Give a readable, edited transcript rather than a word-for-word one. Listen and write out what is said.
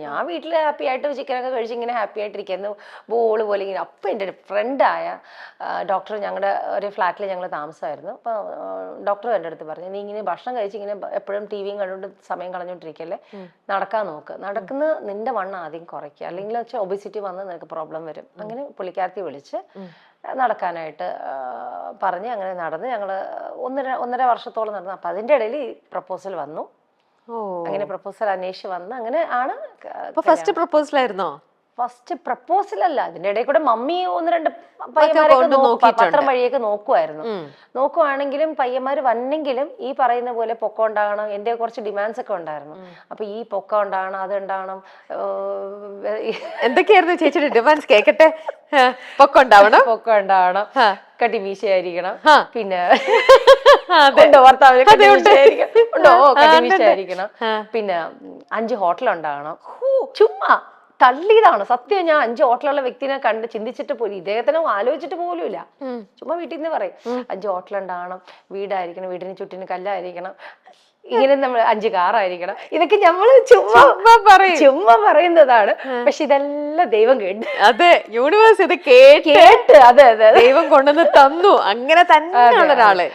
ഞാൻ വീട്ടിൽ ഹാപ്പി ആയിട്ട് ചിക്കനൊക്കെ കഴിച്ച് ഇങ്ങനെ ഹാപ്പി ആയിട്ടിരിക്കുന്നു, ബോള് പോലെ ഇങ്ങനെ. അപ്പം എൻ്റെ ഫ്രണ്ടായ ഡോക്ടർ, ഞങ്ങളുടെ ഒരു ഫ്ലാറ്റിൽ ഞങ്ങൾ താമസമായിരുന്നു. അപ്പോൾ ഡോക്ടർ എൻ്റെ അടുത്ത് പറഞ്ഞു, നീ ഇങ്ങനെ ഭക്ഷണം കഴിച്ച് ഇങ്ങനെ എപ്പോഴും ടി വിയും കണ്ടുകൊണ്ട് സമയം കളഞ്ഞുകൊണ്ടിരിക്കല്ലേ, നടക്കാൻ നോക്ക്. നടക്കുന്ന നിന്റെ വണ്ണം ആദ്യം കുറയ്ക്കുക, അല്ലെങ്കിൽ വെച്ചാൽ ഒബിസിറ്റി വന്ന് നിനക്ക് പ്രോബ്ലം വരും. അങ്ങനെ പുള്ളിക്കാരത്തി വിളിച്ച് നടക്കാനായിട്ട് പറഞ്ഞ് അങ്ങനെ നടന്ന് ഞങ്ങൾ ഒന്നര വർഷത്തോളം നടന്നു. അപ്പം അതിൻ്റെ ഇടയിൽ ഈ പ്രപ്പോസൽ വന്നു. അങ്ങനെ പ്രപ്പോസൽ അന്വേഷിച്ച് വന്ന് അങ്ങനെ ആണ്. ഫസ്റ്റ് പ്രപ്പോസൽ ആയിരുന്നോ? ഫസ്റ്റ് പ്രപ്പോസൽ അല്ല, അതിന്റെ ഇടയിൽ കൂടെ മമ്മി ഒന്ന് രണ്ട് പയ്യന്മാരൊക്കെ പത്രം വഴിയൊക്കെ നോക്കുവാണെങ്കിലും പയ്യന്മാർ വന്നെങ്കിലും ഈ പറയുന്ന പോലെ പൊക്കം ഉണ്ടാകണം. എൻ്റെ കുറച്ച് ഡിമാൻഡ്സ് ഒക്കെ ഉണ്ടായിരുന്നു. അപ്പൊ ഈ പൊക്കം ഉണ്ടാകണം, അത് ഉണ്ടാകണം. എന്തൊക്കെയായിരുന്നു ചേച്ചിയുടെ ഡിമാൻഡ്സ്? കേക്കട്ടെ. പൊക്കം ഉണ്ടാവണം, കട്ടി മീശയായിരിക്കണം, പിന്നെ ഭർത്താവിന് കട്ടി മീശയായിരിക്കണം, പിന്നെ 5 ഹോട്ടൽ ഉണ്ടാകണം. ചുമ്മാ തള്ളിയതാണ് സത്യം. ഞാൻ 5 ഹോട്ടലുള്ള വ്യക്തിനെ കണ്ട് ചിന്തിച്ചിട്ട് പോലും, ഇദ്ദേഹത്തിനെ ആലോചിച്ചിട്ട് പോലും ഇല്ല. ചുമ്മാ വീട്ടിൽ നിന്ന് പറയും 5 ഹോട്ടൽ ഉണ്ടാകണം, വീടായിരിക്കണം, വീടിന് ചുറ്റിന് കല്ലായിരിക്കണം, ഇങ്ങനെ നമ്മൾ 5 കാറായിരിക്കണം. ഇതൊക്കെ നമ്മൾ ചുമ്മാ പറയുന്നതാണ്. പക്ഷെ ഇതെല്ലാം ദൈവം കേട്ട്, അതെ, യൂണിവേഴ്സ് ഇത് കേട്ട് അതെ ദൈവം കൊണ്ടുവന്ന് തന്നു. അങ്ങനെ തന്നെയുള്ള ഒരാള്.